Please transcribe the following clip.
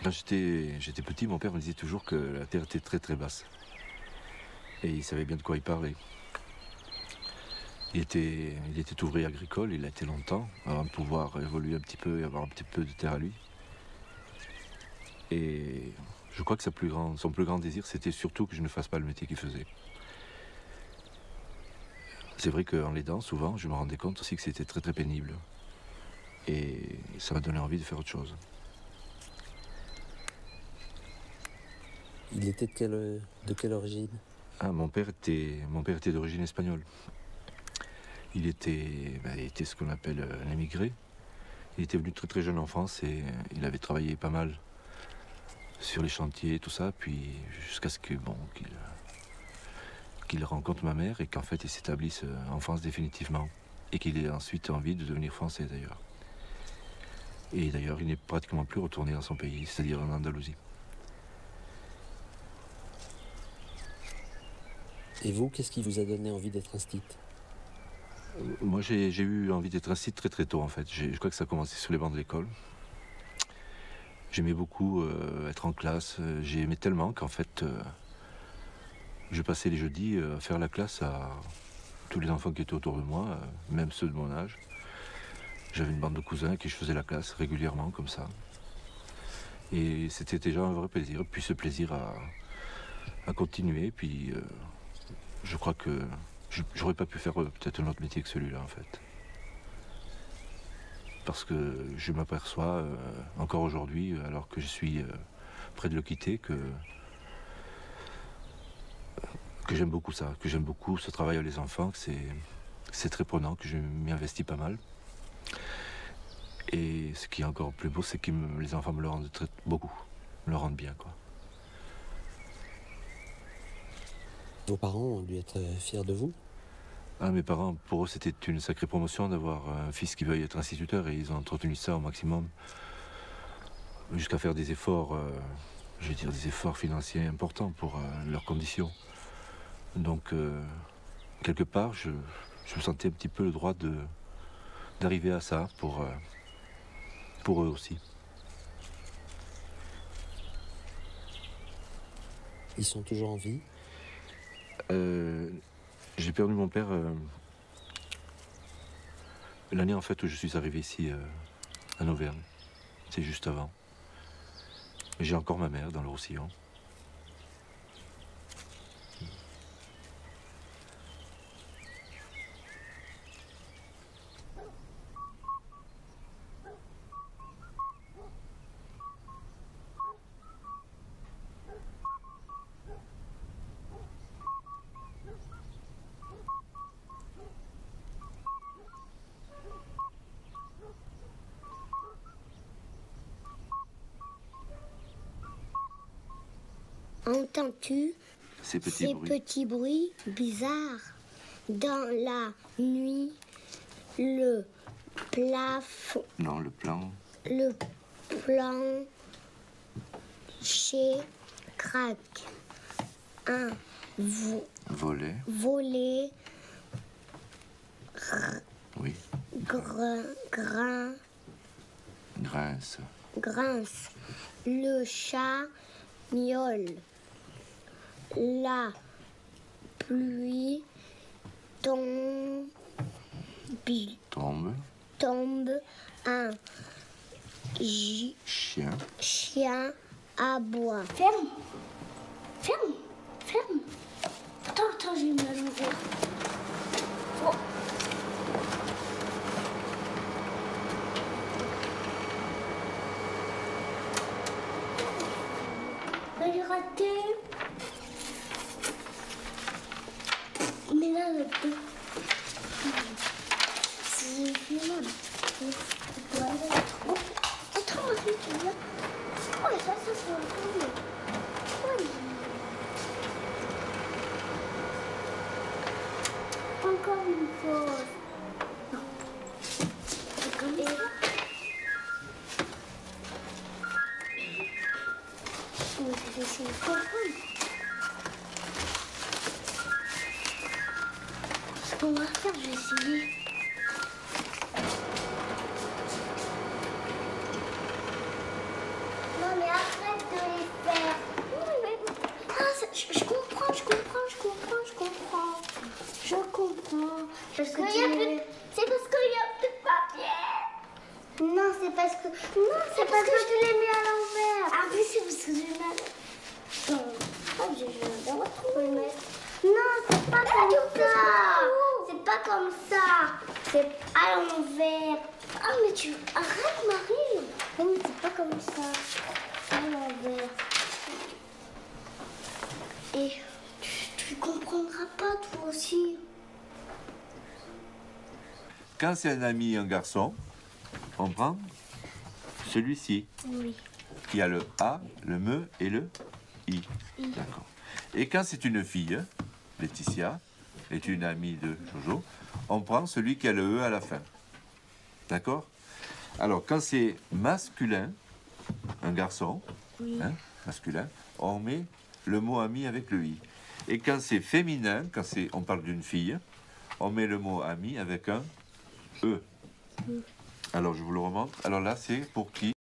Quand j'étais petit, mon père me disait toujours que la terre était très très basse. Et il savait bien de quoi il parlait. Il était ouvrier agricole, il a été longtemps, avant de pouvoir évoluer un petit peu et avoir un petit peu de terre à lui. Et je crois que son plus grand désir, c'était surtout que je ne fasse pas le métier qu'il faisait. C'est vrai qu'en l'aidant, souvent, je me rendais compte aussi que c'était très très pénible. Et ça m'a donné envie de faire autre chose. Il était de quelle origine? Ah, mon père était d'origine espagnole. Il était ce qu'on appelle un émigré. Il était venu très très jeune en France et il avait travaillé pas mal sur les chantiers et tout ça, puis jusqu'à ce que qu'il rencontre ma mère et qu'en fait il s'établisse en France définitivement et qu'il ait ensuite envie de devenir français d'ailleurs. Et d'ailleurs il n'est pratiquement plus retourné dans son pays, c'est-à-dire en Andalousie. Et vous, qu'est-ce qui vous a donné envie d'être instite? Moi j'ai eu envie d'être instite très très tôt en fait. Je crois que ça a commencé sur les bancs de l'école. J'aimais beaucoup être en classe, j'aimais tellement qu'en fait je passais les jeudis à faire la classe à tous les enfants qui étaient autour de moi, même ceux de mon âge. J'avais une bande de cousins à qui je faisais la classe régulièrement comme ça. Et c'était déjà un vrai plaisir. Puis ce plaisir a continué. Puis je crois que j'aurais pas pu faire peut-être un autre métier que celui-là en fait. Parce que je m'aperçois encore aujourd'hui, alors que je suis près de le quitter, que j'aime beaucoup ça, que j'aime beaucoup ce travail avec les enfants, que c'est très prenant, que je m'y investis pas mal. Et ce qui est encore plus beau, c'est que les enfants me le rendent beaucoup, me le rendent bien, quoi. Vos parents ont dû être fiers de vous? Ah, mes parents, pour eux, c'était une sacrée promotion d'avoir un fils qui veuille être instituteur et ils ont entretenu ça au maximum, jusqu'à faire des efforts, je vais dire des efforts financiers importants pour leurs conditions. Donc, quelque part, je me sentais un petit peu le droit d'arriver à ça pour eux aussi. Ils sont toujours en vie? J'ai perdu mon père l'année en fait où je suis arrivé ici en Auvergne. C'est juste avant. J'ai encore ma mère dans le Roussillon. Entends-tu Ces ces petits bruits bizarres? Dans la nuit, le plafond, Non, le plan. le plancher craque. Un Volet. volet Oui. Grince. grince. Le chat miaule. La pluie tombe. Tombe. Un Chien. chien aboie. Ferme. Attends, j'ai mal ouvert. Oh. J'ai raté. Mais là, là-dedans. C'est mal. Attends, tu vois. Oh, ça c'est un peu. Oui. Encore une fois. Non. C'est comme ça. Oui, c'est une comprendre. Ce qu'on va faire, je vais essayer. Non mais attends. Parce que c'est parce qu'il y a plus de papier. Non, c'est parce que... Non, c'est parce que je l'ai mis à l'envers. Ah oui, c'est parce que je l'ai mis à l'envers. Non, je vais retrouver. Non, c'est pas comme ça. C'est pas comme ça. C'est à l'envers. Ah, mais tu... Arrête, Marie. Non, mais c'est pas comme ça. À l'envers. Et tu comprendras pas, toi aussi. Quand c'est un ami, un garçon, on prend celui-ci. Oui. Qui a le A, le me et le I. D'accord. Et quand c'est une fille, Laetitia est une amie de Jojo, on prend celui qui a le E à la fin. D'accord? Alors, quand c'est masculin, un garçon, masculin, on met le mot ami avec le I. Et quand c'est féminin, on parle d'une fille, on met le mot ami avec un E. Alors, je vous le remontre. Alors là, c'est pour qui?